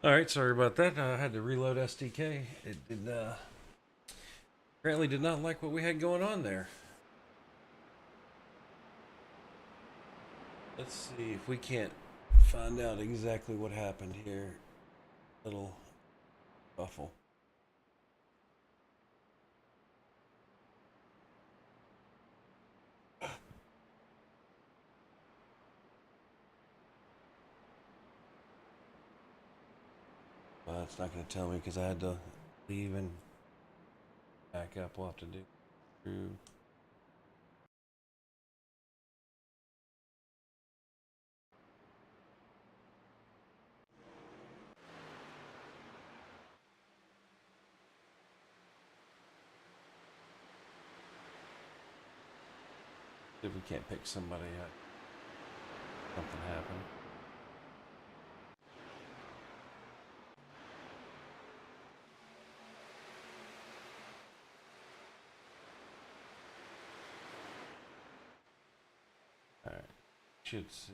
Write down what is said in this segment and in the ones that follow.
All right, sorry about that. I had to reload SDK. It did apparently did not like what we had going on there. Let's see if we can't find out exactly what happened here. Little buffle. Well, it's not going to tell me because I had to leave and back up. We'll have to do through. If we can't pick somebody up, something happened. All right, should see.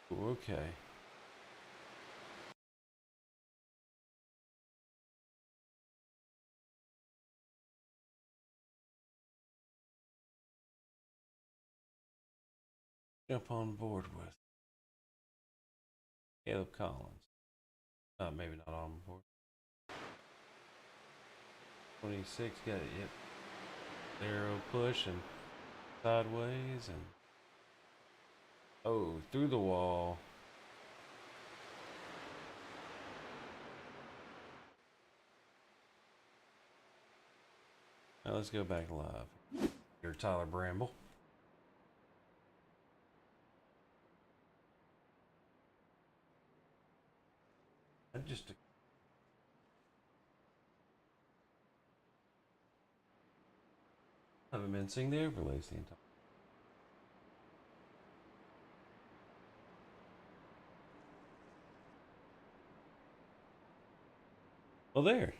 Ooh, okay. Jump on board with Caleb Collins. Maybe not on board. 26 got it. Yep. Arrow push and sideways and oh, through the wall. Now let's go back live. Here, Tyler Bramble. I just haven't been seeing the overlays the entire. Well, there.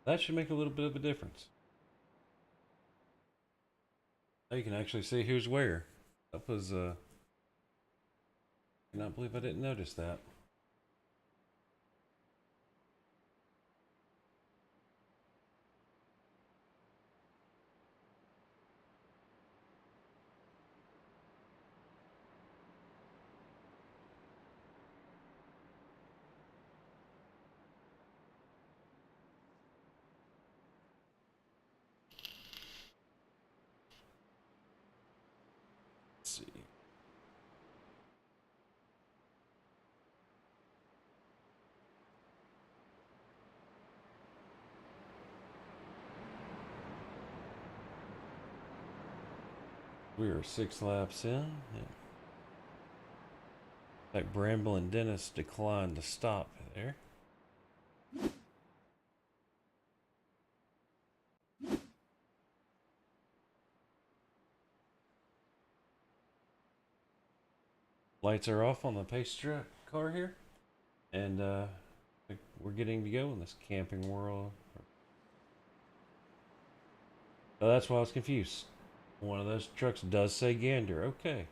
That should make a little bit of a difference. Now you can actually see who's where. That was I cannot believe I didn't notice that. Let's see. We are 6 laps in. Yeah. Like Bramble and Dennis declined to stop there. Lights are off on the pace truck car here, and we're getting to go in this camping world. Oh, that's why I was confused. One of those trucks does say Gander. Okay,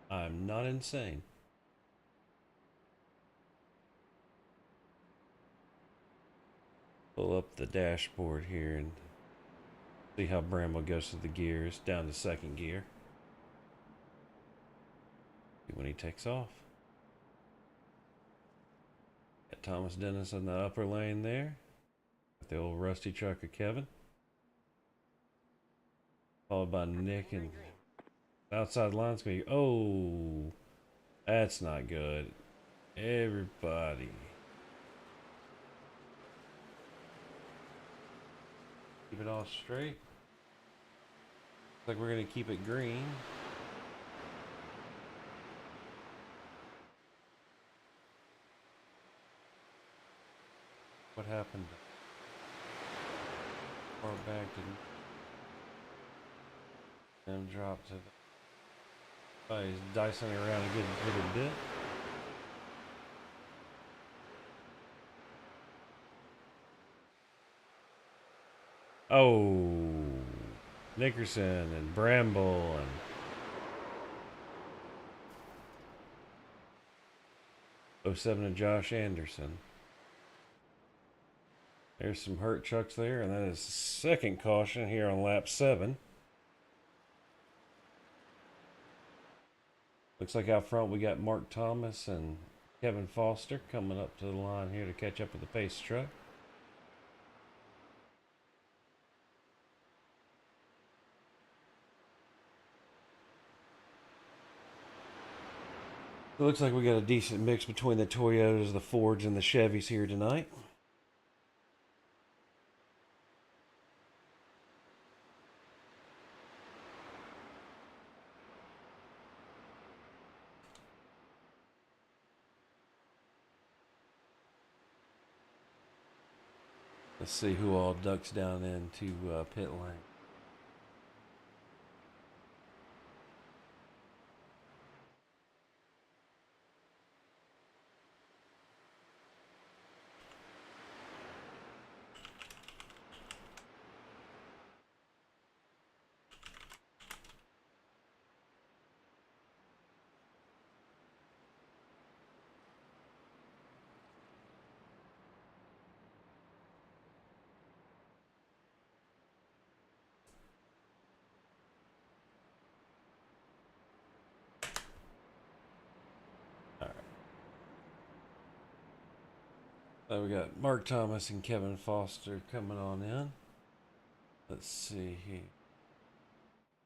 I'm not insane. Pull up the dashboard here and see how Bramble goes through the gears down to second gear. See when he takes off. Got Thomas Dennis in the upper lane there. Got the old rusty truck of Kevin. Followed by Nick and outside line's gonna be, oh, that's not good. Everybody. Keep it all straight. Looks like we're gonna keep it green. What happened? far back and drop to the. Oh, he's dicing around a good bit. Oh, Nickerson and Bramble and '07 and Josh Anderson. There's some hurt trucks there, and that is the second caution here on lap 7. Looks like out front we got Mark Thomas and Kevin Foster coming up to the line here to catch up with the pace truck. It looks like we got a decent mix between the Toyotas, the Fords, and the Chevys here tonight. Let's see who all ducks down into pit lane. All right. So we got Mark Thomas and Kevin Foster coming on in. Let's see here.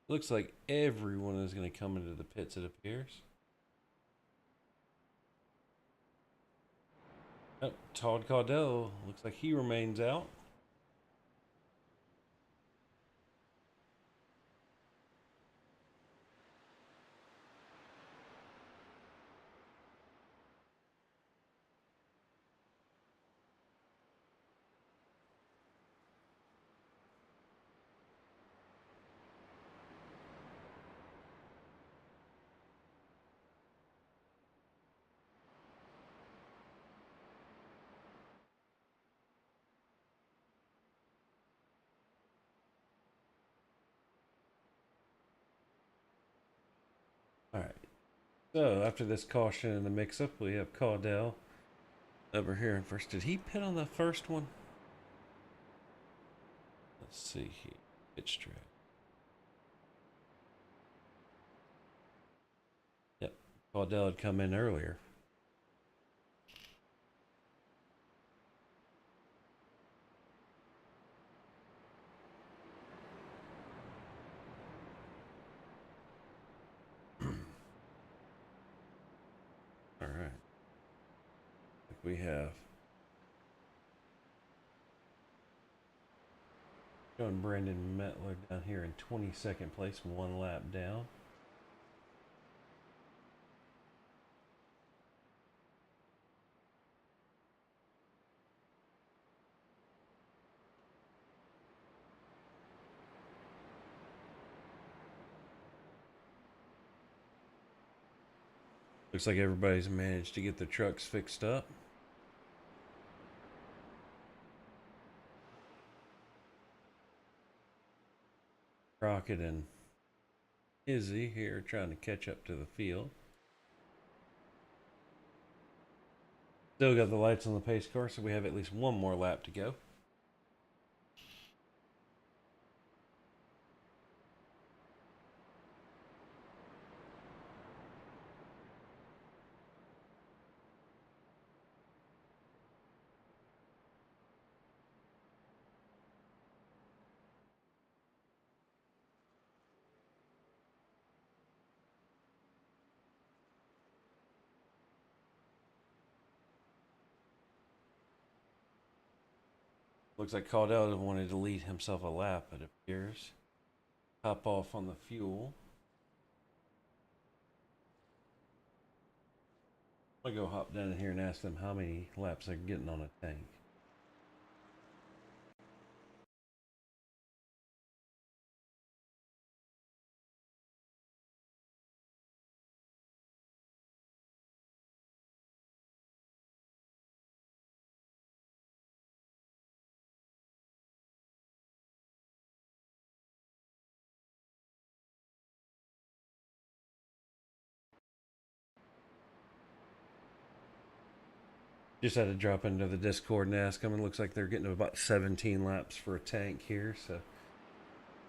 Looks like everyone is going to come into the pits, it appears. Oh, Todd Caudell looks like he remains out. All right. So after this caution and the mix-up, we have Caudell over here in first. Did he pit on the first one? Let's see here. Pitch track. Yep. Caudell had come in earlier. All right. We have John Brandon Metler down here in 22nd place, 1 lap down. Looks like everybody's managed to get their trucks fixed up. Rocket and Izzy here trying to catch up to the field. Still got the lights on the pace car, so we have at least one more lap to go. Looks like Caudell wanted to lead himself a lap, it appears. Hop off on the fuel. I'm gonna go hop down in here and ask them how many laps they're getting on a tank. Just had to drop into the Discord and ask them. It looks like they're getting about 17 laps for a tank here, so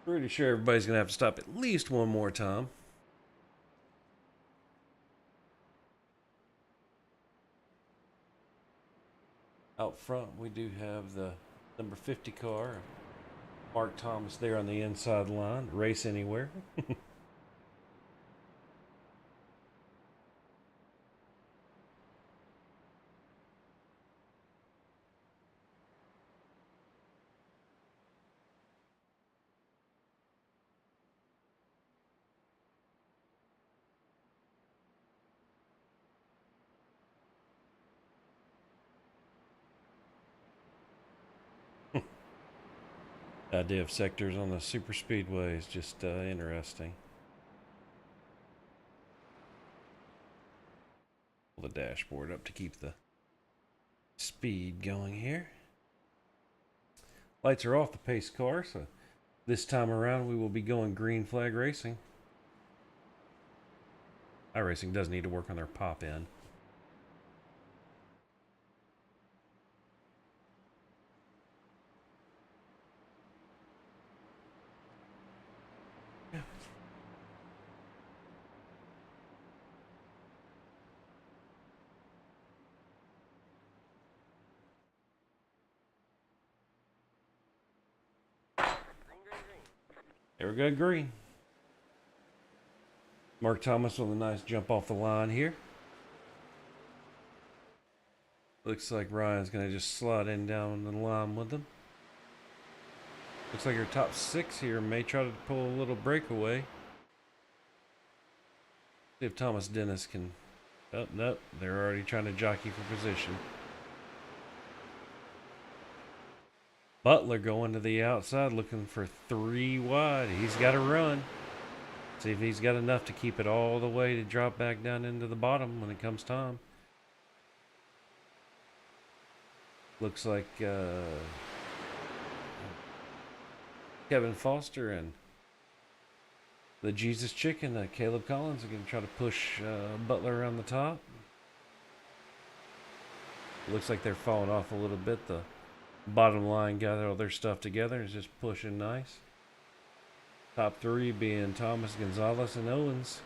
pretty sure everybody's gonna have to stop at least one more time. Out front, we do have the number 50 car, Mark Thomas, there on the inside line. Race anywhere. The idea of sectors on the super speedway is just interesting. Pull the dashboard up to keep the speed going here. Lights are off the pace car, so this time around we will be going green flag racing. iRacing does need to work on their pop in. There we go, green. Mark Thomas with a nice jump off the line here. Looks like Ryan's going to just slide in down the line with them. Looks like your top 6 here may try to pull a little breakaway. See if Thomas Dennis can... Oh, nope, they're already trying to jockey for position. Butler going to the outside looking for 3 wide. He's got to run. See if he's got enough to keep it all the way to drop back down into the bottom when it comes time. Looks like Kevin Foster and the Jesus Chicken, Caleb Collins, are going to try to push Butler around the top. Looks like they're falling off a little bit. The bottom line gathered all their stuff together and is just pushing nice. Top 3 being Thomas, Gonzalez, and Owens.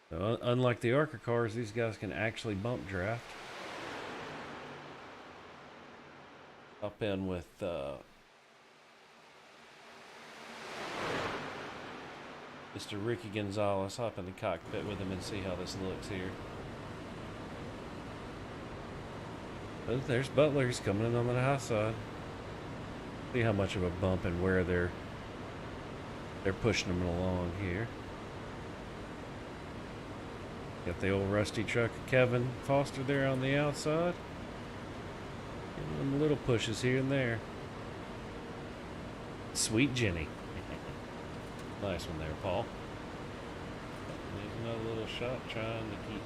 So, unlike the ARCA cars, these guys can actually bump draft. Up in with Mr. Ricky Gonzalez. Hop in the cockpit with him and see how this looks here. Oh, there's Butler. He's coming in on the high side. See how much of a bump and where they're pushing him along here. Got the old rusty truck of Kevin Foster there on the outside. Giving them little pushes here and there. Sweet Jenny. Nice one there, Paul. There's another little shot trying to keep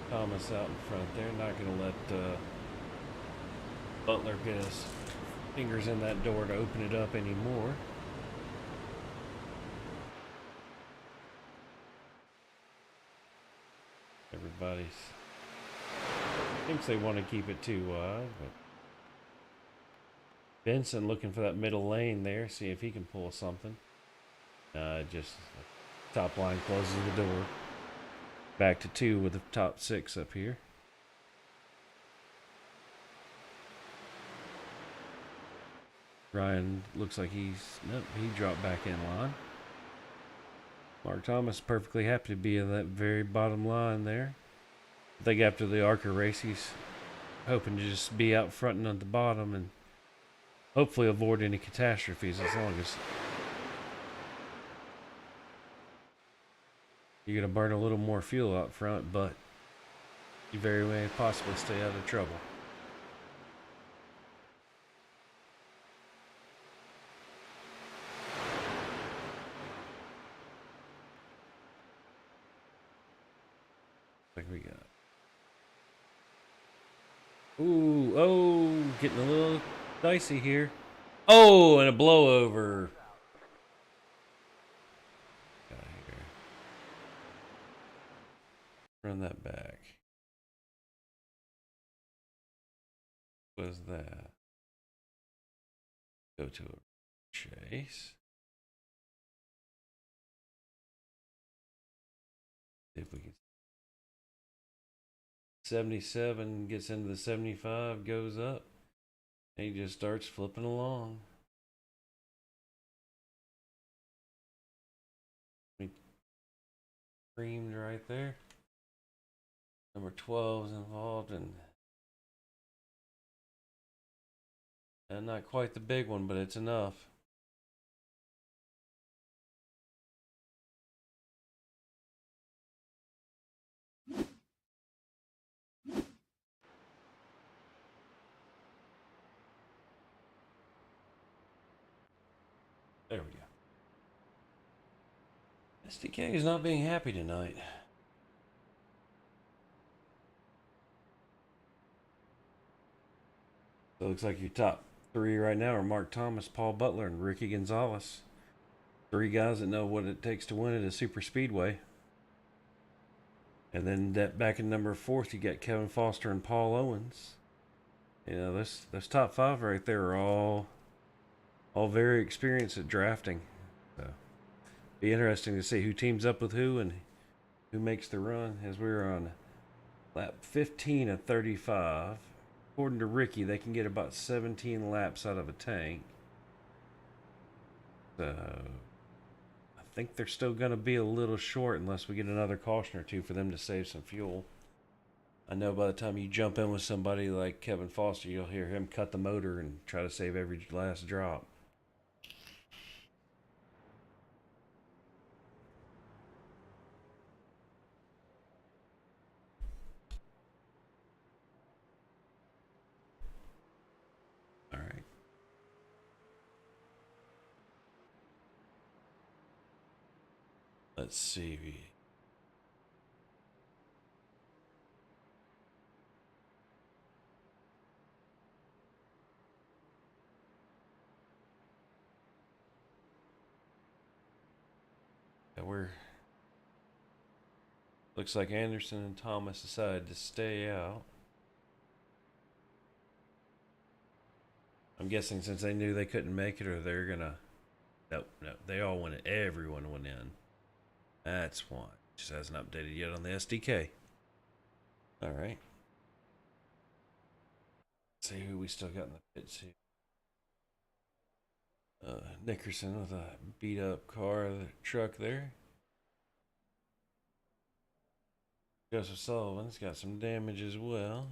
Thomas out in front there. Not going to let Butler get his fingers in that door to open it up anymore. Everybody thinks they want to keep it too wide, but Benson looking for that middle lane there, see if he can pull something. Just top line closes the door. Back to 2 with the top 6 up here. Ryan looks like nope, he dropped back in line. Mark Thomas perfectly happy to be in that very bottom line there. I think after the ARCA race, he's hoping to just be out front and at the bottom and hopefully avoid any catastrophes as long as you're going to burn a little more fuel out front, but you very may possibly stay out of trouble. Like we got. Ooh, oh, getting a little dicey here. Oh, and a blowover. Run that back. What was that? Go to a chase. See if we can. 77 gets into the 75, goes up. And he just starts flipping along. Creamed right there. Number 12 is involved, and not quite the big one, but it's enough. There we go. SDK is not being happy tonight. So it looks like your top three right now are Mark Thomas, Paul Butler, and Ricky Gonzalez. Three guys that know what it takes to win at a super speedway. And then that back in number 4th, you got Kevin Foster and Paul Owens. You know, those top five right there are all very experienced at drafting. So be interesting to see who teams up with who and who makes the run. As we're on lap 15 of 35. According to Ricky, they can get about 17 laps out of a tank. So I think they're still going to be a little short unless we get another caution or two for them to save some fuel. I know by the time you jump in with somebody like Kevin Foster, you'll hear him cut the motor and try to save every last drop. All right. Let's see. Yeah, looks like Anderson and Thomas decided to stay out. I'm guessing since they knew they couldn't make it, or they're gonna. No, they all went in. Everyone went in. That's why. Just hasn't updated yet on the SDK. All right. Let's see who we still got in the pits here. Nickerson with a beat up car, the truck there. Joseph Sullivan's got some damage as well.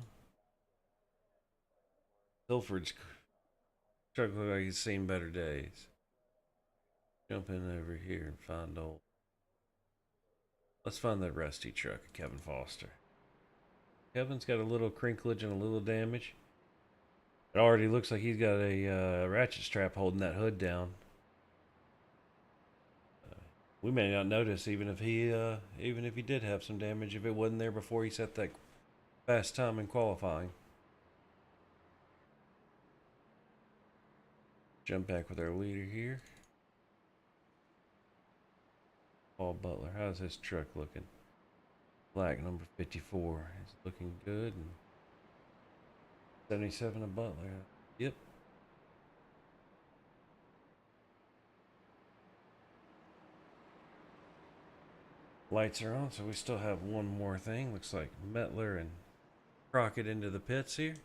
Hilford's truck looks like he's seen better days. Jump in over here and find old. Let's find that rusty truck of Kevin Foster. Kevin's got a little crinklage and a little damage. It already looks like he's got a ratchet strap holding that hood down. We may not notice even if he did have some damage if it wasn't there before he set that fast time in qualifying. Jump back with our leader here. Paul Butler, how's his truck looking? Black number 54. It's looking good. And 77 of Butler. Yep. Lights are on, so we still have one more thing. Looks like Metler and Crockett into the pits here.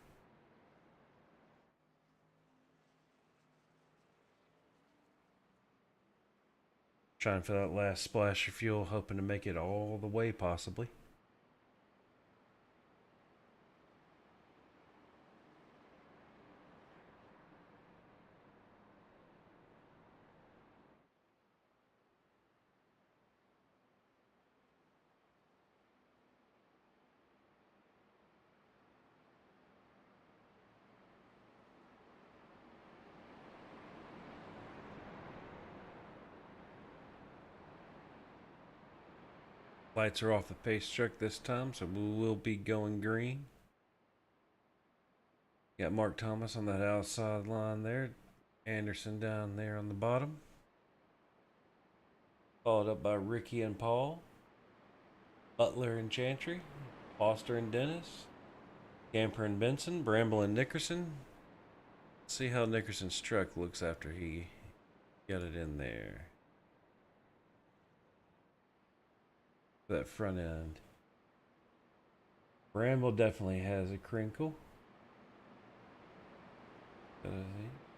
Trying for that last splash of fuel, hoping to make it all the way possibly. Lights are off the pace truck this time, so we will be going green. Got Mark Thomas on that outside line there. Anderson down there on the bottom. Followed up by Ricky and Paul. Butler and Chantry, Foster and Dennis, Camper and Benson, Bramble and Nickerson. Let's see how Nickerson's truck looks after he got it in there. That front end. Bramble definitely has a crinkle.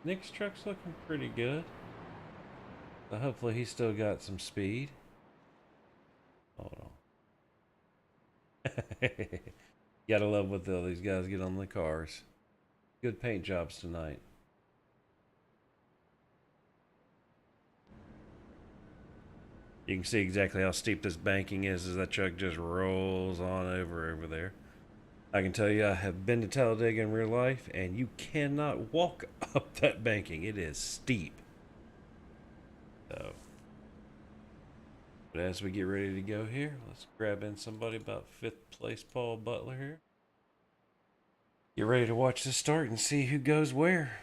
Nick's truck's looking pretty good. So hopefully he's still got some speed. Hold on. Gotta love what these guys get on the cars. Good paint jobs tonight. You can see exactly how steep this banking is as that truck just rolls on over there. I can tell you I have been to Talladega in real life and you cannot walk up that banking. It is steep. So, but as we get ready to go here, let's grab in somebody about 5th place Paul Butler here. Get ready to watch this start and see who goes where.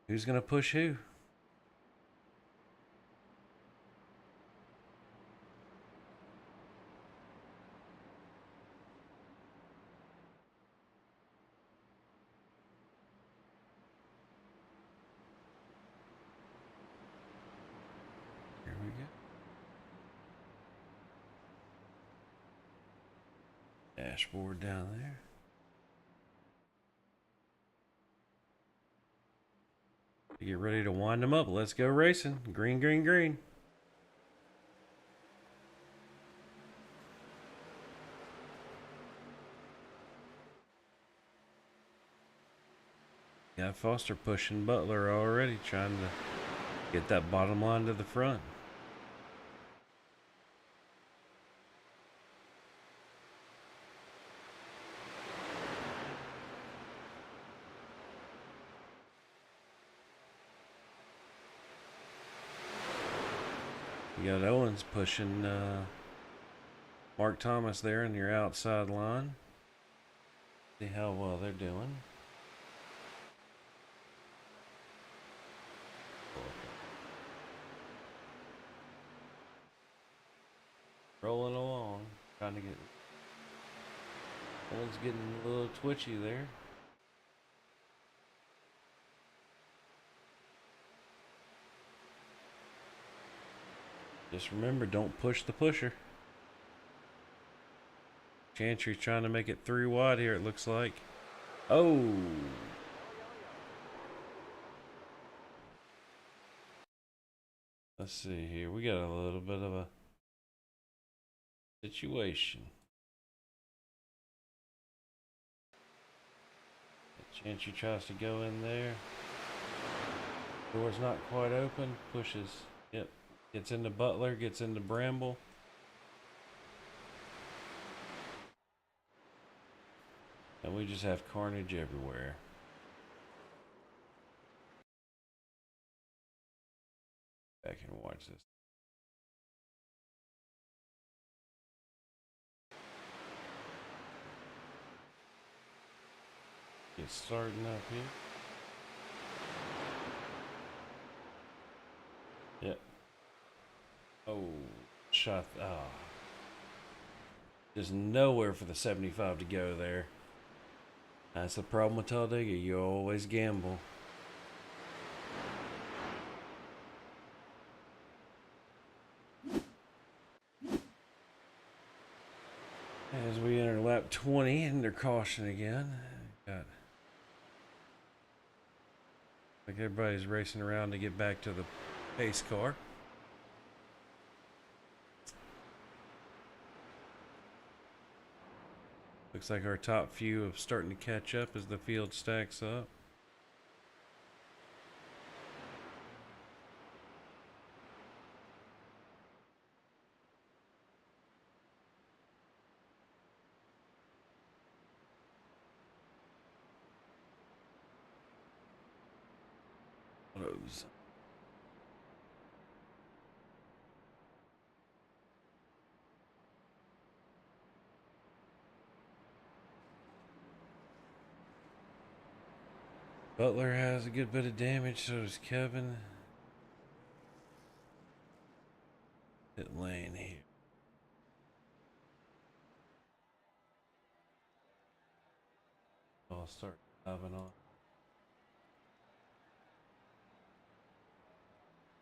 Who's going to push who. Here we go. Dashboard down there. Get ready to wind them up. Let's go racing. Green, green, green. Got Foster pushing Butler already, trying to get that bottom line to the front. You got Owens pushing Mark Thomas there in your outside line. See how well they're doing. Rolling along, trying to get. Owens getting a little twitchy there. Just remember, don't push the pusher. Chantry's trying to make it 3 wide here, it looks like. Oh! Let's see here. We got a little bit of a situation. Chantry tries to go in there. Door's not quite open. Pushes. Yep. Gets into Butler. Gets into Bramble. And we just have carnage everywhere. Back and watch this. Get starting up here. Yep. Oh, shot. Ah. There's nowhere for the 75 to go there. That's the problem with Talladega. You always gamble. As we enter lap 20 under caution again. Got like everybody's racing around to get back to the pace car. Looks like our top few are starting to catch up as the field stacks up. Those. Butler has a good bit of damage, so does Kevin. Pit lane here. start diving on.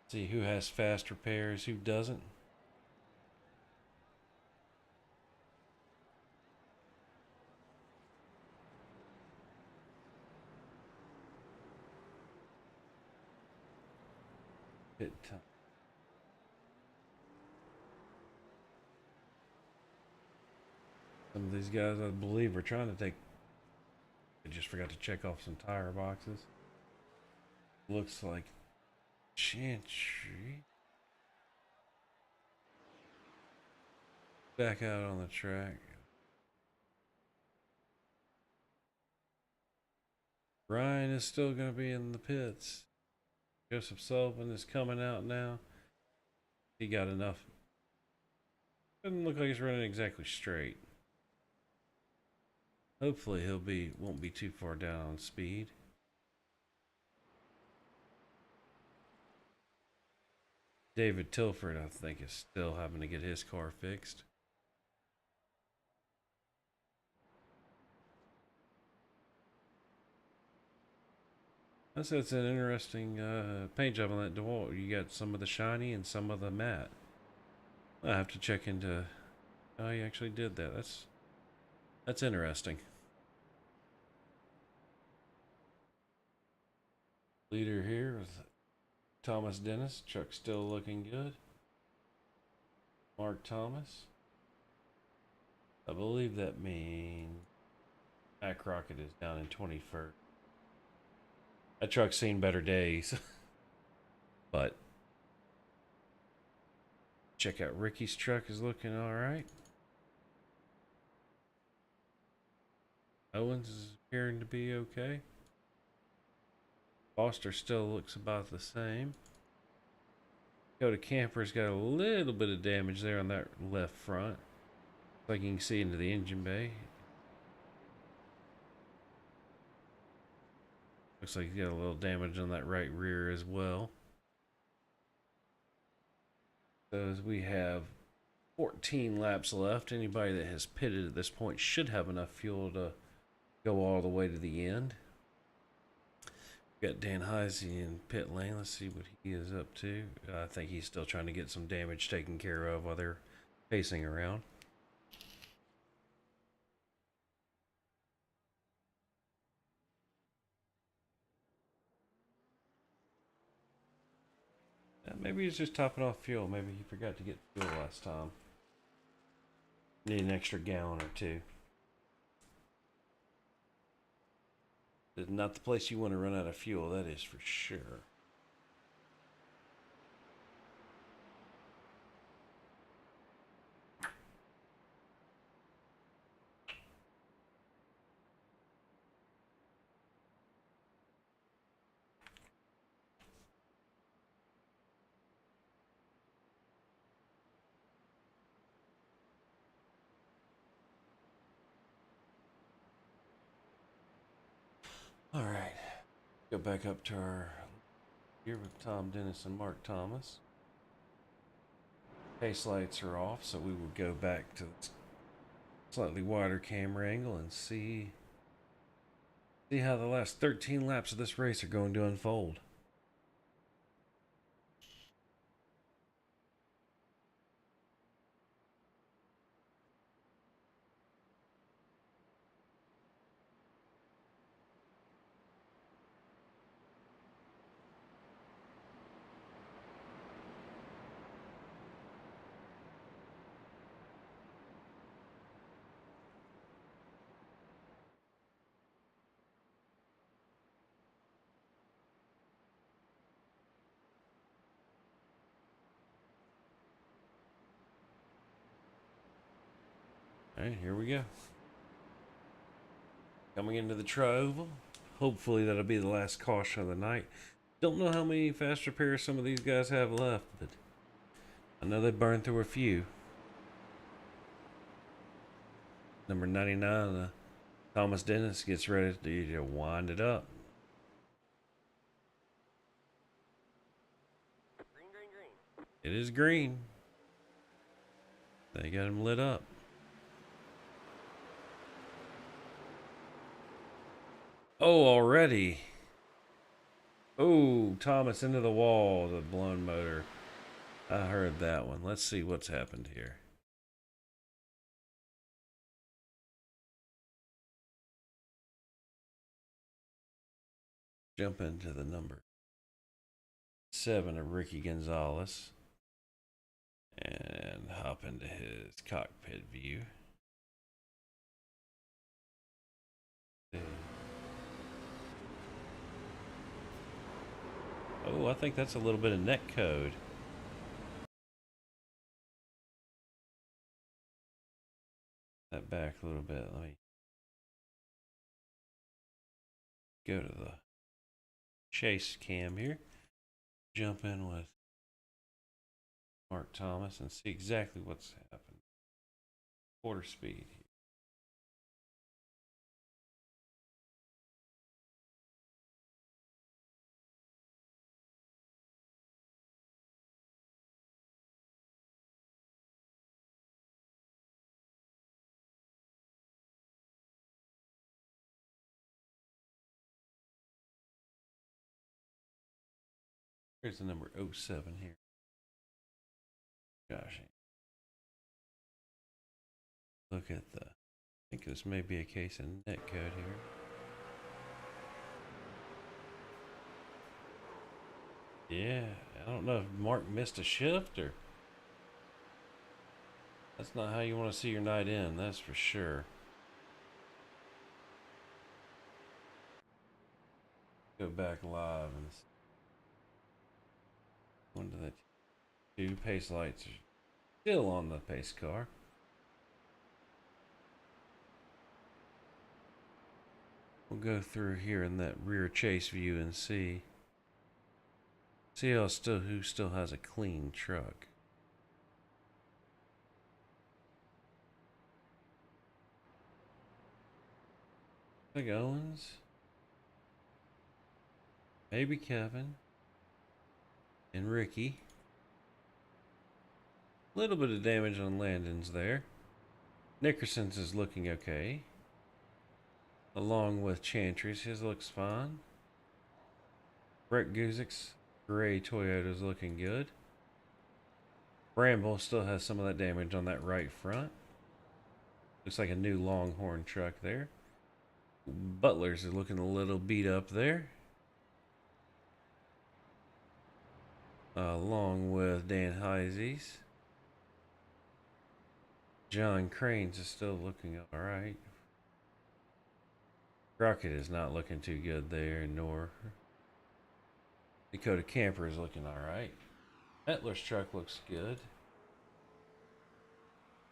See who has fast repairs, who doesn't. Pit time. Some of these guys, I believe, are trying to take. I just forgot to check off some tire boxes. Looks like Chantry back out on the track. Ryan is still going to be in the pits. Joseph Sullivan is coming out now. He got enough. Doesn't look like he's running exactly straight. Hopefully won't be too far down on speed. David Tilford, I think, is still having to get his car fixed. That's an interesting paint job on that DeWalt. You got some of the shiny and some of the matte. I have to check into. Oh, he actually did that. That's interesting. Leader here with Thomas Dennis. Truck still looking good. Mark Thomas. I believe that means Matt Crockett is down in 21st. That truck's seen better days. But check out Ricky's truck is looking alright. Owens is appearing to be okay. Foster still looks about the same. Dakota Camper's got a little bit of damage there on that left front. Like you can see into the engine bay. Looks like he's got a little damage on that right rear as well. So as we have 14 laps left, anybody that has pitted at this point should have enough fuel to go all the way to the end. We've got Dan Heisey in pit lane. Let's see what he is up to. I think he's still trying to get some damage taken care of while they're pacing around. Maybe he's just topping off fuel. Maybe he forgot to get fuel last time. Need an extra gallon or two. It's not the place you want to run out of fuel, that is for sure. All right, go back up to our here with Tom Dennis and Mark Thomas. Pace lights are off, so we will go back to the slightly wider camera angle and see how the last 13 laps of this race are going to unfold. All right, here we go. Coming into the tri-oval. Hopefully that'll be the last caution of the night. Don't know how many fast repairs some of these guys have left, but I know they burned through a few. Number 99, Thomas Dennis gets ready to wind it up. Green, green, green. It is green. They got him lit up. Oh, already. Oh, Thomas into the wall, the blown motor. I heard that one. Let's see what's happened here. Jump into the number 7 of Ricky Gonzalez and hop into his cockpit view. Oh, I think that's a little bit of net code. That back a little bit. Let me go to the chase cam here. Jump in with Mark Thomas and see exactly what's happened. Quarter speed. Here's the number 07 here. Gosh. Look at the. I think this may be a case of netcode here. Yeah, I don't know if Mark missed a shift or. That's not how you want to see your night in, that's for sure. Go back live and one to the two pace lights are still on the pace car. We'll go through here in that rear chase view and see who still has a clean truck. I think Owens, maybe Kevin, and Ricky. A little bit of damage on Landon's there. Nickerson's is looking okay. Along with Chantry's, his looks fine. Brett Guzik's gray Toyota's looking good. Bramble still has some of that damage on that right front. Looks like a new Longhorn truck there. Butler's is looking a little beat up there. Along with Dan Heise's. John Crane's is still looking alright. Crockett is not looking too good there, nor Dakota Camper is looking alright. Etler's truck looks good.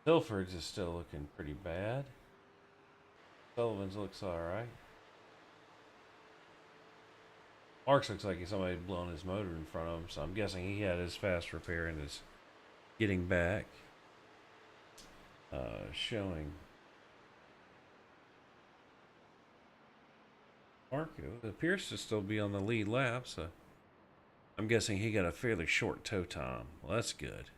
Tilford's is still looking pretty bad. Sullivan's looks alright. Mark's looks like somebody had blown his motor in front of him, so I'm guessing he had his fast repair and is getting back. Showing Marco appears to still be on the lead lap, so I'm guessing he got a fairly short tow time. Well, that's good.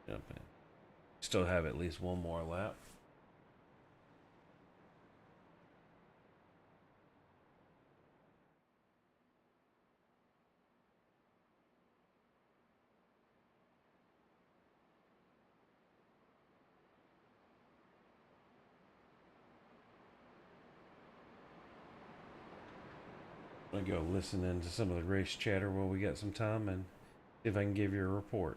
Jump in. Still have at least one more lap. I'm gonna go listen into some of the race chatter while we got some time and see if I can give you a report.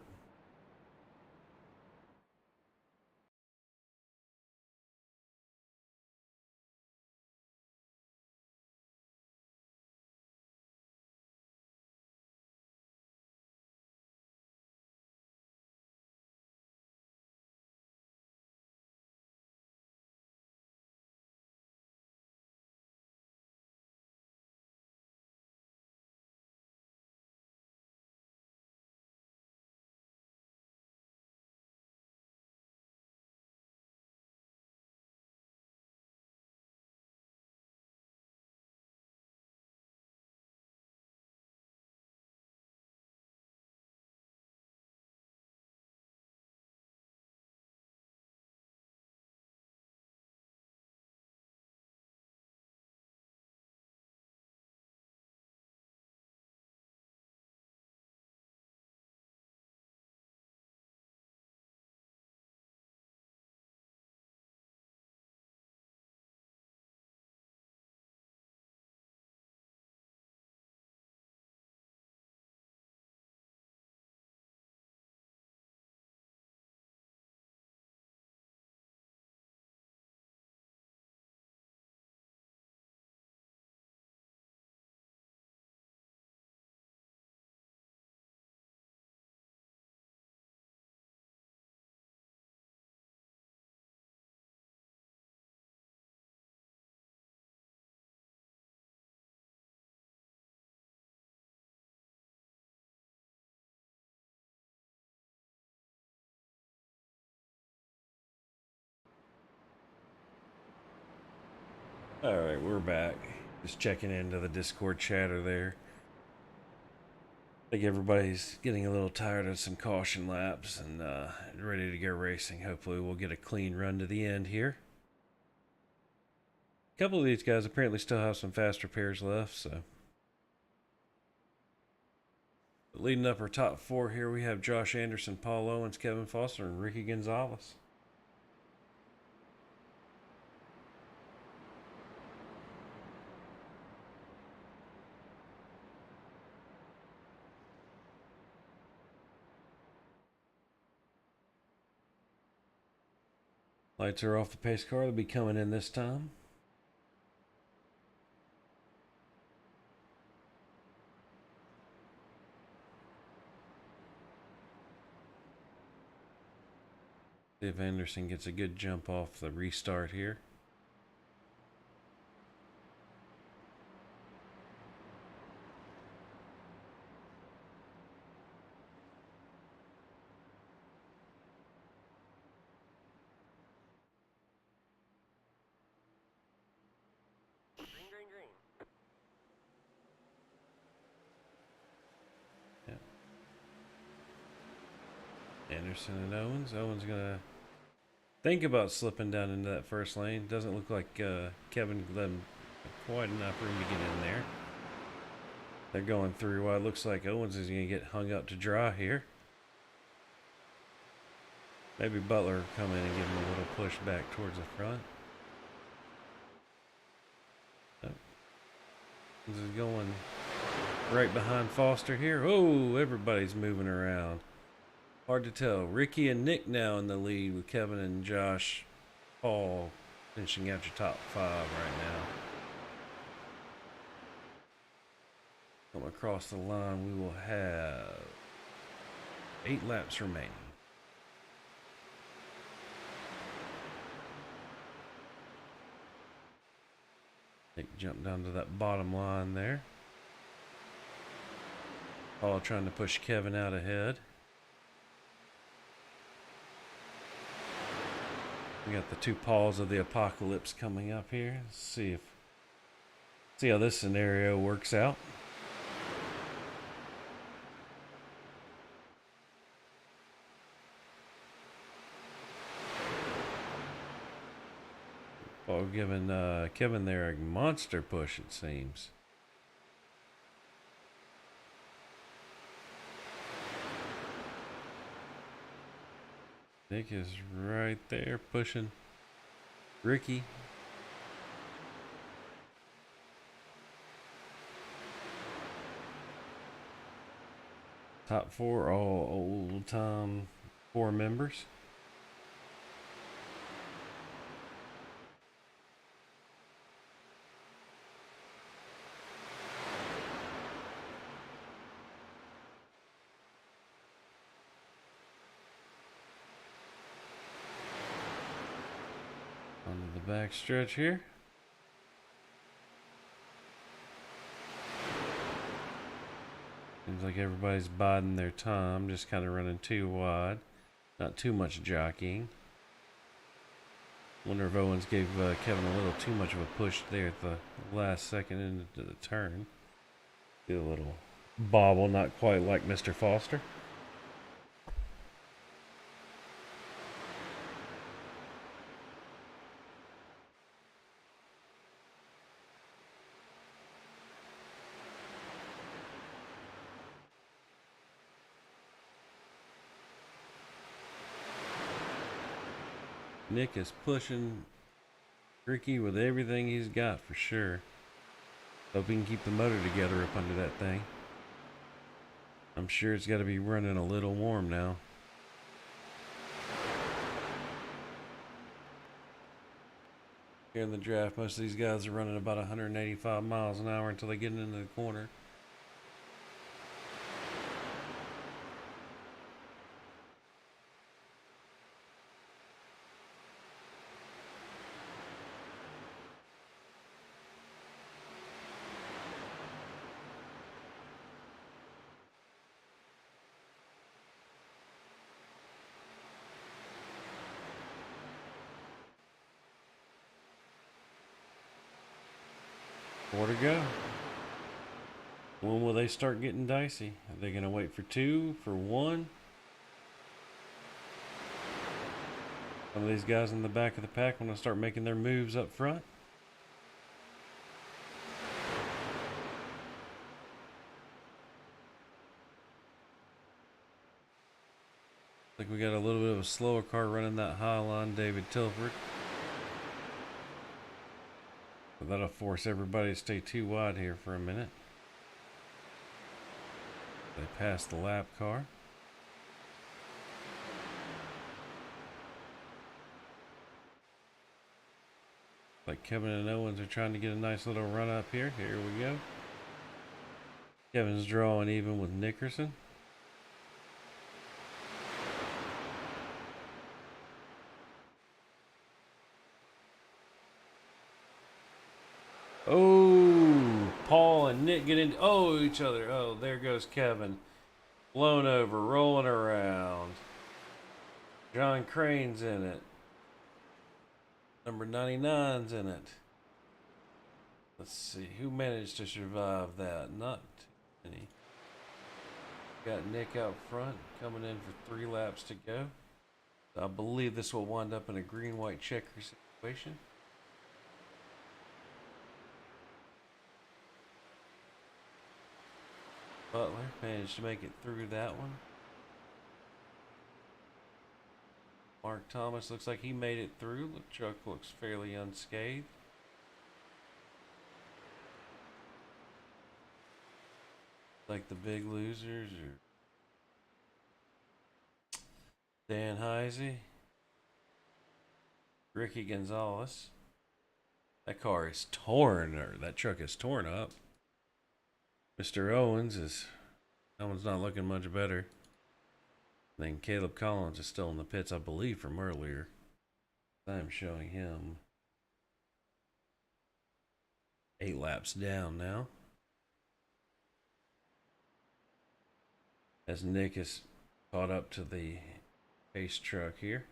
Alright, we're back. Just checking into the Discord chatter there. I think everybody's getting a little tired of some caution laps and ready to go racing. Hopefully we'll get a clean run to the end here. A couple of these guys apparently still have some fast repairs left, so. But leading up our top four here, we have Josh Anderson, Paul Owens, Kevin Foster, and Ricky Gonzalez. Lights are off the pace car. They'll be coming in this time. See if Anderson gets a good jump off the restart here. Anderson and Owens. Owens gonna think about slipping down into that first lane. Doesn't look like Kevin let him quite enough room to get in there. They're going through wide. Looks like Owens is gonna get hung up to dry here. Maybe Butler will come in and give him a little push back towards the front. This is going right behind Foster here. Oh, everybody's moving around. Hard to tell. Ricky and Nick now in the lead with Kevin and Josh, Paul finishing out your top five right now. Come across the line, we will have 8 laps remaining. Nick jumped down to that bottom line there. Paul trying to push Kevin out ahead. We got the two Pauls of the apocalypse coming up here. Let's see how this scenario works out. Paul giving Kevin there a monster push, it seems. Nick is right there pushing Ricky. Top four, all old time 4 members. Onto the back stretch here. Seems like everybody's biding their time, just kind of running too wide. Not too much jockeying. Wonder if Owens gave Kevin a little too much of a push there at the last second into the turn. Get a little bobble, not quite like Mr. Foster. Nick is pushing Ricky with everything he's got for sure. Hope he can keep the motor together up under that thing. I'm sure it's got to be running a little warm now. Here in the draft, most of these guys are running about 185 miles an hour until they get into the corner. Four to go. When will they start getting dicey? Are they going to wait for two, for one? Some of these guys in the back of the pack want to start making their moves up front. I think we got a little bit of a slower car running that high line, David Tilford. But that'll force everybody to stay too wide here for a minute. They pass the lap car. Like Kevin and Owens are trying to get a nice little run up here. Here we go. Kevin's drawing even with Nickerson. Oh, Paul and Nick get into each other. Oh, there goes Kevin. Blown over, rolling around. John Crane's in it. Number 99's in it. Let's see, who managed to survive that? Not too many. Got Nick out front, coming in for 3 laps to go. I believe this will wind up in a green-white checker situation. Butler managed to make it through that one. Mark Thomas looks like he made it through. The truck looks fairly unscathed. Like the big losers are Dan Heisey, Ricky Gonzalez. That car is torn, or that truck is torn up. Mr. Owens is, that one's not looking much better. Then Caleb Collins is still in the pits, I believe, from earlier. I'm showing him 8 laps down now. As Nick is caught up to the pace truck here.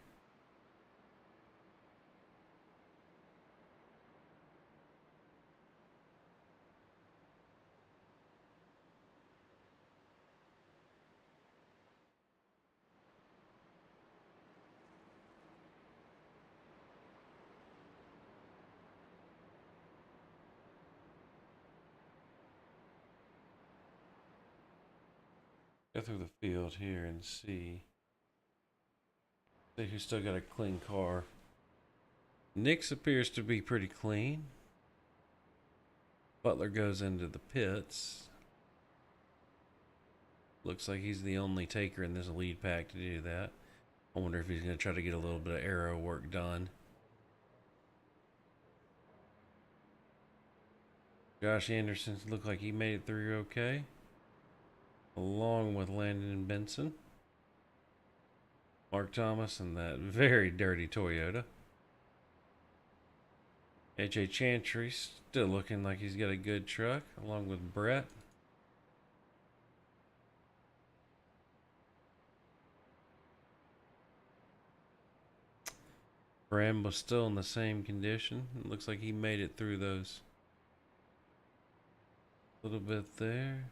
Go through the field here and see who's still got a clean car. Nick's appears to be pretty clean. Butler goes into the pits. Looks like he's the only taker in this lead pack to do that. I wonder if he's going to try to get a little bit of aero work done. Josh Anderson looked like he made it through okay, along with Landon Benson. Mark Thomas and that very dirty Toyota. AJ Chantry still looking like he's got a good truck, along with Brett. Brambo's still in the same condition. It looks like he made it through those. A little bit there.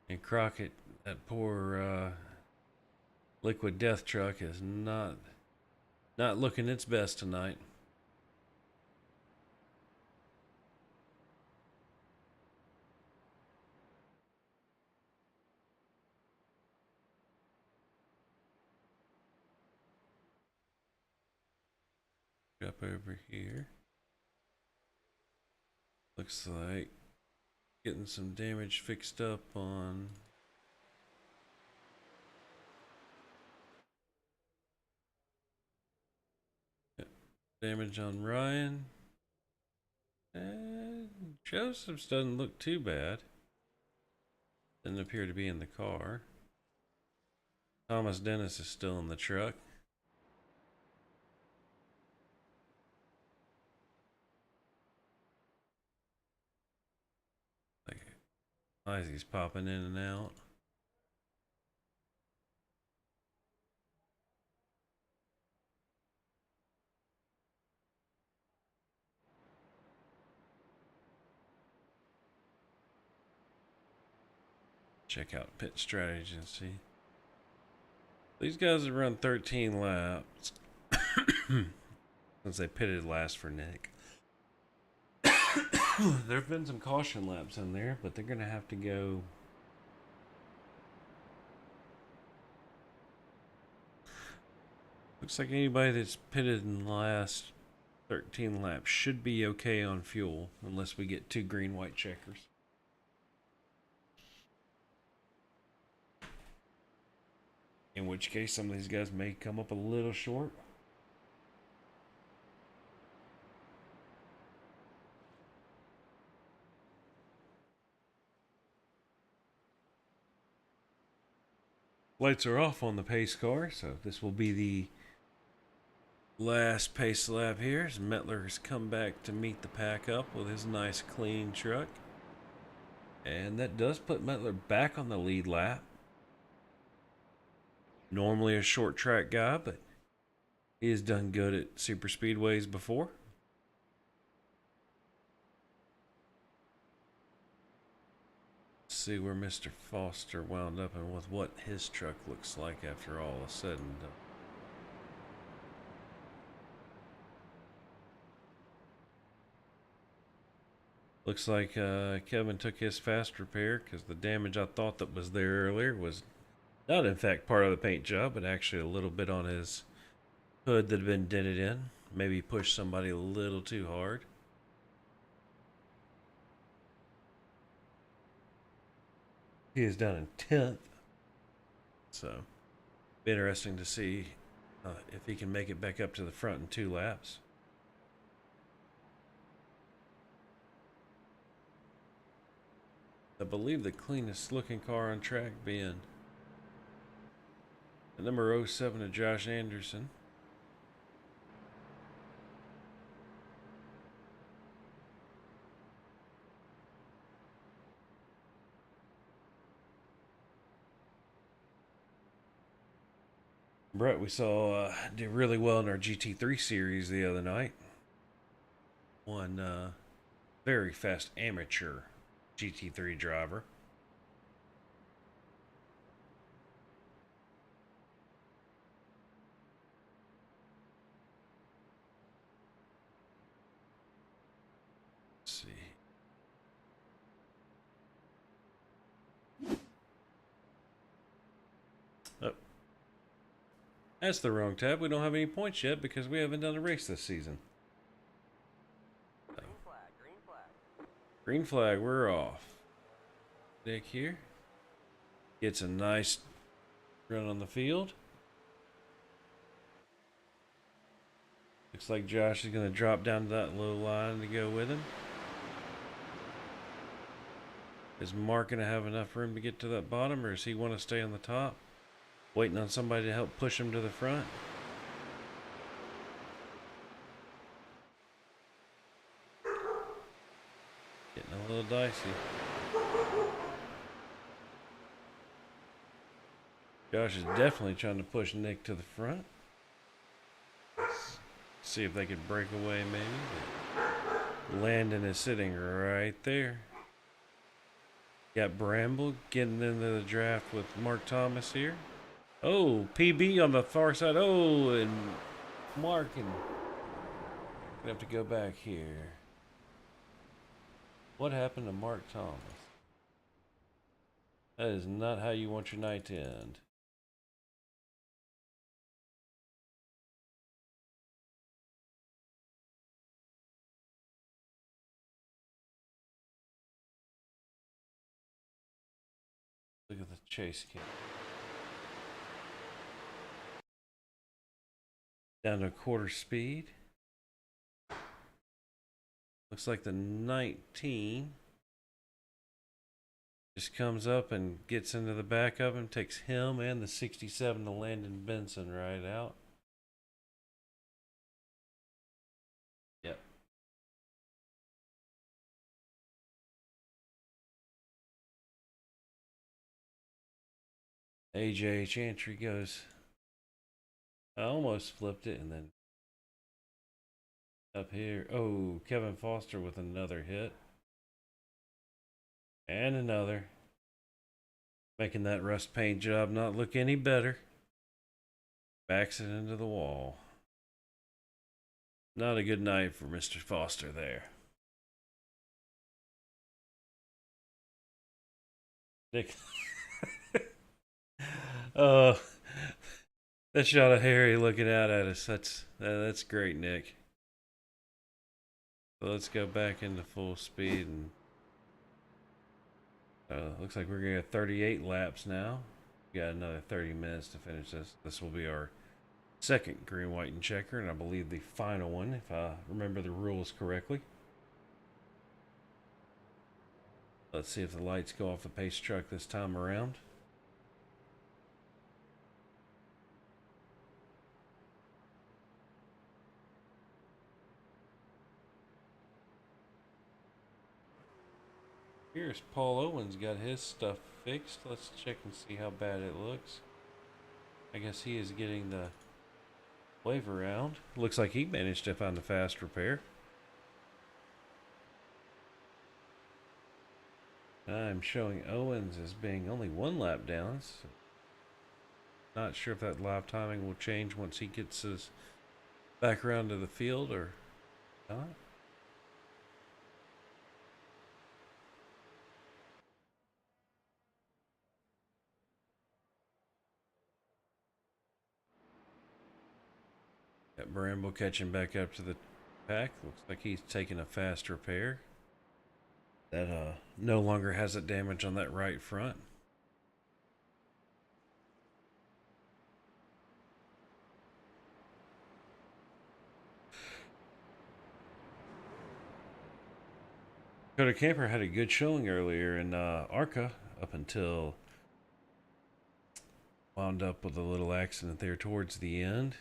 And Crockett, that poor Liquid Death truck is not looking its best tonight. Up over here. Looks like getting some damage fixed up on damage on Ryan. And Joseph's doesn't look too bad. Doesn't appear to be in the car. Thomas Dennis is still in the truck. He's popping in and out. Check out pit strategy and see. These guys have run 13 laps since they pitted last for Nick. There have been some caution laps in there, but they're going to have to go. Looks like anybody that's pitted in the last 13 laps should be okay on fuel, unless we get 2 green-white checkers. In which case, some of these guys may come up a little short. Lights are off on the pace car, so this will be the last pace lap here as Mettler has come back to meet the pack up with his nice clean truck. And that does put Mettler back on the lead lap. Normally a short track guy, but he has done good at super speedways before. See where Mr. Foster wound up and with what his truck looks like after all is said and done. Looks like Kevin took his fast repair because the damage I thought that was there earlier was not in fact part of the paint job, but actually a little bit on his hood that had been dented in. Maybe pushed somebody a little too hard. He is down in 10th. So, be interesting to see if he can make it back up to the front in 2 laps. I believe the cleanest looking car on track being the number 07 of Josh Anderson. Brett, we saw did really well in our GT3 series the other night. One very fast amateur GT3 driver. Let's see. Oh. That's the wrong tab. We don't have any points yet because we haven't done a race this season. Green flag, green flag. Green flag, we're off. Dick here. Gets a nice run on the field. Looks like Josh is going to drop down to that low line to go with him. Is Mark going to have enough room to get to that bottom, or does he want to stay on the top? Waiting on somebody to help push him to the front. Getting a little dicey. Josh is definitely trying to push Nick to the front. Let's see if they could break away maybe. Landon is sitting right there. Got Bramble getting into the draft with Mark Thomas here. Oh, PB on the far side. Oh, and Mark and gonna have to go back here. What happened to Mark Thomas? That is not how you want your night to end. Look at the chase cam. Down to a quarter speed. Looks like the 19 just comes up and gets into the back of him, takes him and the 67 to Landon Benson right out. Yep. AJ Chantry goes. I almost flipped it and then up here. Oh, Kevin Foster with another hit. And another. Making that rust paint job not look any better. Backs it into the wall. Not a good night for Mr. Foster there. Nick. Oh, that shot of Harry looking out at us. That's great, Nick. So let's go back into full speed and looks like we're gonna get 38 laps now. We got another 30 minutes to finish this. This will be our second green, white, and checker, and I believe the final one, if I remember the rules correctly. Let's see if the lights go off the pace truck this time around. Here's Paul Owens got his stuff fixed. Let's check and see how bad it looks. I guess he is getting the wave around. Looks like he managed to find a fast repair. I'm showing Owens as being only 1 lap down. So not sure if that lap timing will change once he gets his back around to the field or not. Got Bramble catching back up to the pack. Looks like he's taking a fast repair. That no longer has a damage on that right front. Dakota Camper had a good showing earlier in ARCA up until wound up with a little accident there towards the end.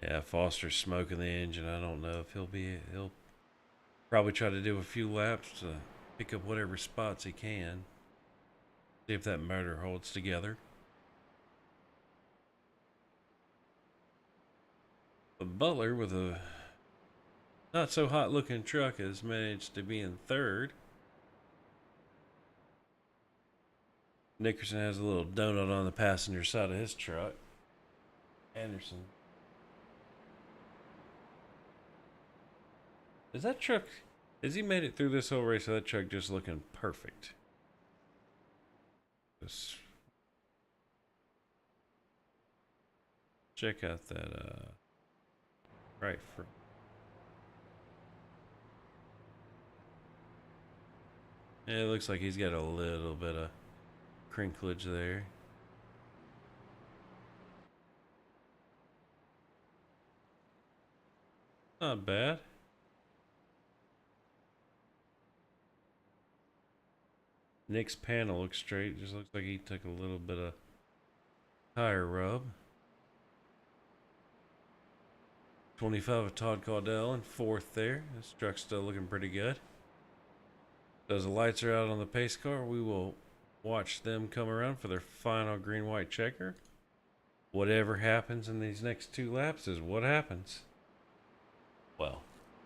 Yeah, Foster's smoking the engine. I don't know if he'll probably try to do a few laps to pick up whatever spots he can. See if that motor holds together. But Butler, with a not so hot looking truck, has managed to be in third. Nickerson has a little donut on the passenger side of his truck. Anderson. Is that truck, has he made it through this whole race? That truck just looking perfect. Just check out that right front. Yeah, it looks like he's got a little bit of crinklage there. Not bad. Nick's panel looks straight. Just looks like he took a little bit of tire rub. 25 of Todd Caudell in fourth there. This truck's still looking pretty good. As the lights are out on the pace car, we will watch them come around for their final green-white checker. Whatever happens in these next 2 laps is what happens. Well,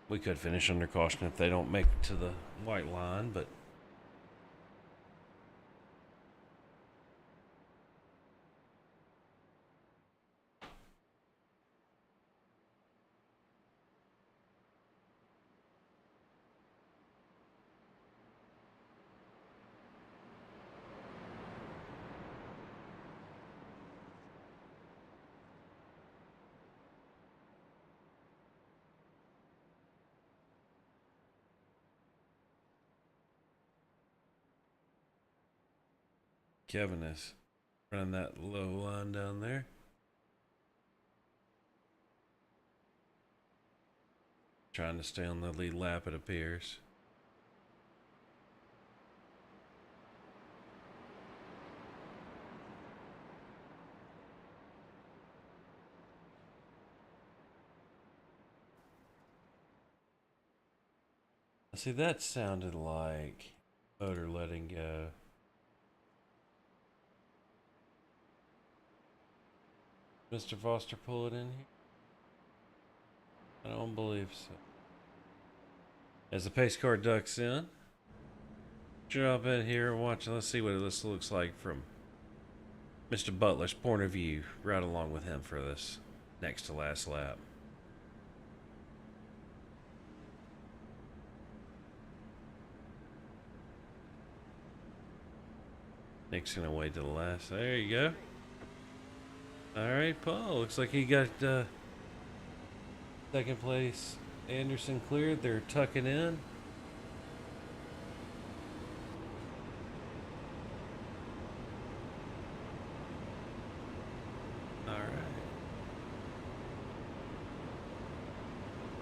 we could finish under caution if they don't make it to the white line, but Kevin is running that low line down there. Trying to stay on the lead lap, it appears. See, that sounded like motor letting go. Mr. Foster, pull it in here? I don't believe so. As the pace car ducks in, jump in here and watch. Let's see what this looks like from Mr. Butler's point of view, right along with him for this next to last lap. Nick's gonna wait to the last. There you go. All right, Paul. Looks like he got second place. Anderson cleared. They're tucking in. All right.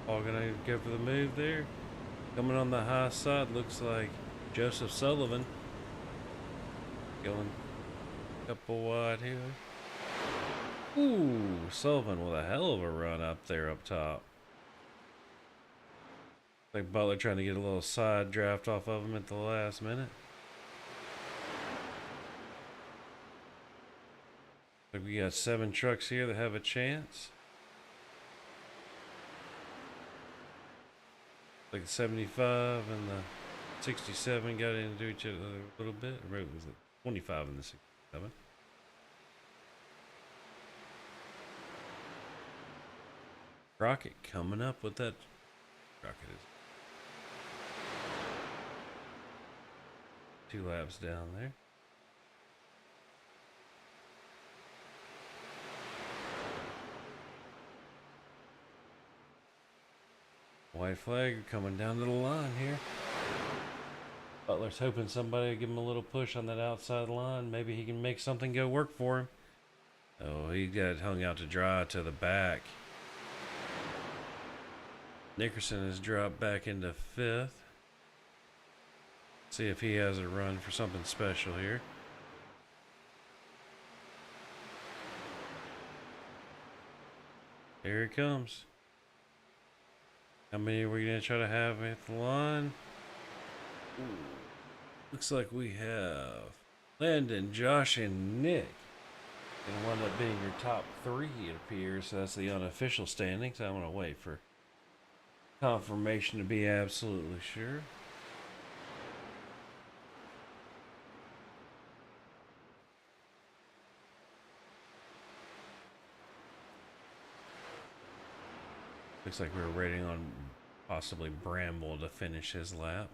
Paul gonna go for the move there. Coming on the high side, looks like Joseph Sullivan. Going a couple wide here. Ooh, Sullivan with a hell of a run up there up top. Like Butler trying to get a little side draft off of him at the last minute. Like we got 7 trucks here that have a chance. Like the 75 and the 67 got into each other a little bit. Or was it 25 and the 67? Rocket coming up with that. Rocket is 2 laps down there. White flag coming down to the line here. Butler's hoping somebody will give him a little push on that outside line. Maybe he can make something go work for him. Oh, he got hung out to dry to the back. Nickerson has dropped back into 5th. See if he has a run for something special here. Here it comes. How many are we going to try to have at the line? Ooh. Looks like we have Landon, Josh, and Nick. Going to wind up being your top 3, it appears. So that's the unofficial standings. I'm going to wait for confirmation to be absolutely sure. Looks like we were waiting on possibly Bramble to finish his lap.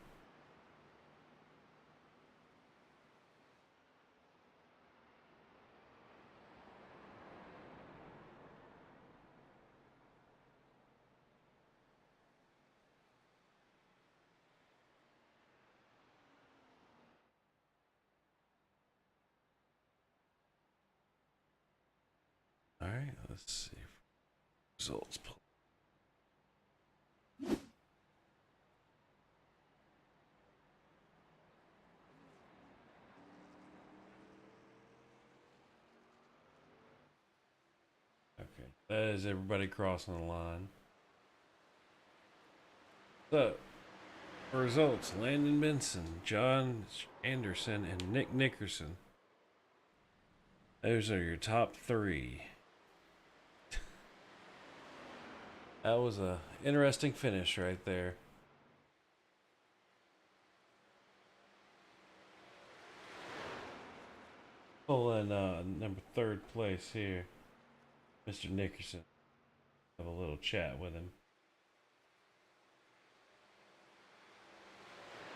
All right, let's see. Results pull. Okay, that is everybody crossing the line. So, results: Landon Benson, John Anderson, and Nick Nickerson. Those are your top 3. That was a interesting finish right there. Pulling number 3rd place here, Mr. Nickerson. Have a little chat with him.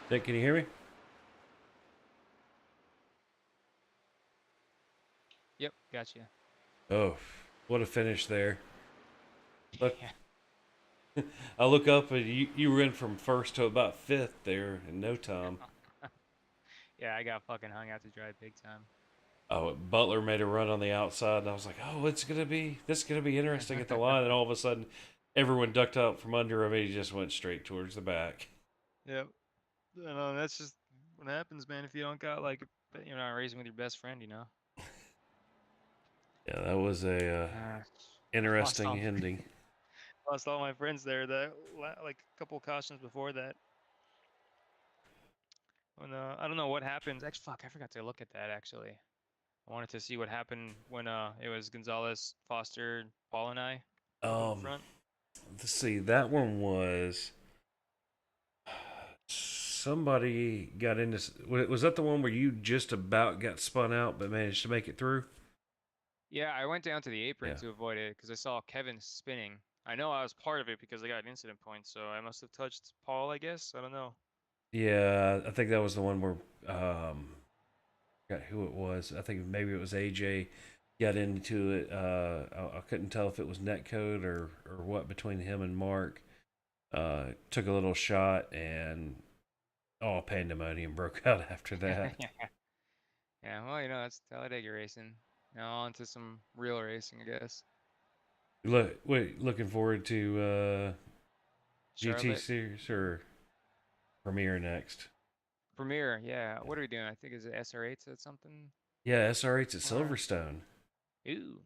Dick, can you hear me? Yep, gotcha. Oh, what a finish there. Look, Yeah. I look up and you went from 1st to about 5th there in no time. Yeah, I got fucking hung out to dry big time. Oh, Butler made a run on the outside, and I was like, "Oh, this is gonna be interesting at the line." And all of a sudden, everyone ducked out from under him, and he just went straight towards the back. Yep. No, that's just what happens, man. If you don't got like, you're not racing with your best friend, you know. Yeah, that was a Uh, lost interesting all ending. lost all my friends there. That like a couple cautions before that. when I don't know what happens. Actually, fuck, I forgot to look at that actually. I wanted to see what happened when it was Gonzalez, Foster, Paul, and I up in the Um, front. let's see. That one was somebody got into. Was that the one where you just about got spun out but managed to make it through? Yeah, I went down to the apron Yeah. to avoid it because I saw Kevin spinning. I know I was part of it because I got an incident point, so I must have touched Paul, I guess. I don't know. Yeah, I think that was the one where forgot who it was. I think maybe it was AJ got into it. I couldn't tell if it was netcode or what between him and Mark. Took a little shot and all pandemonium broke out after that. Yeah, well, that's Talladega racing. Now on to some real racing, I guess. Looking forward to GT Charlotte series or Premiere next. Premiere, yeah. What are we doing? I think is it SR8 or something? Yeah, SR8's at Or Silverstone. ooh,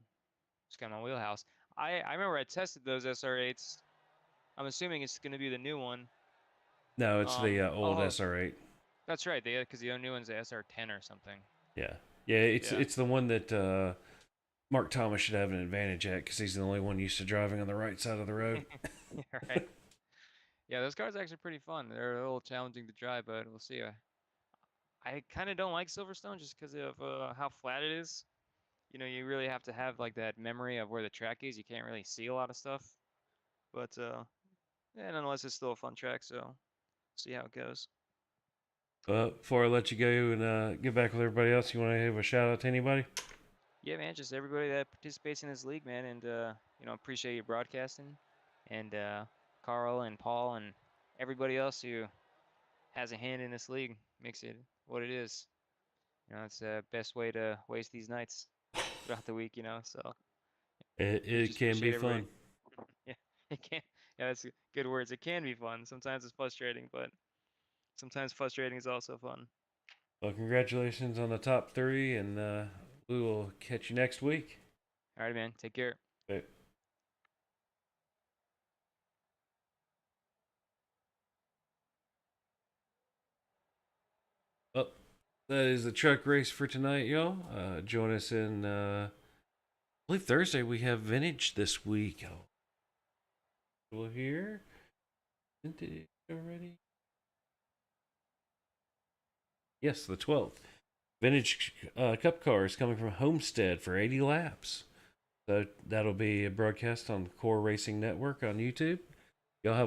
it's kind of my wheelhouse. I remember I tested those SR8s. I'm assuming it's going to be the new one. No, it's the old Oh, SR8. that's right. Because the new one's the SR10 or something. Yeah, yeah, it's Yeah. it's the one that Mark Thomas should have an advantage at because he's the only one used to driving on the right side of the road. Yeah, right. Yeah, those cars are actually pretty fun. They're a little challenging to drive, but we'll see. I kind of don't like Silverstone just because of how flat it is. You really have to have like that memory of where the track is. You can't really see a lot of stuff. But yeah, nonetheless, it's still a fun track, so see how it goes. Before I let you go and get back with everybody else, you want to have a shout out to anybody? Yeah, man, just everybody that participates in this league, man, and appreciate you broadcasting, and Carl and Paul and everybody else who has a hand in this league makes it what it is. It's the best way to waste these nights throughout the week, so It just can be appreciate everybody. fun. Yeah, it can. Yeah, that's good words. It can be fun. Sometimes it's frustrating, but sometimes frustrating is also fun. Well, congratulations on the top three, and we will catch you next week. All right, man. Take care. Okay. Oh, that is the truck race for tonight, y'all. Join us in, I believe Thursday we have vintage this week. Oh, we'll hear vintage already. Yes, the 12th. Vintage Cup cars coming from Homestead for 80 laps. So that'll be a broadcast on Core Racing Network on YouTube. Y'all have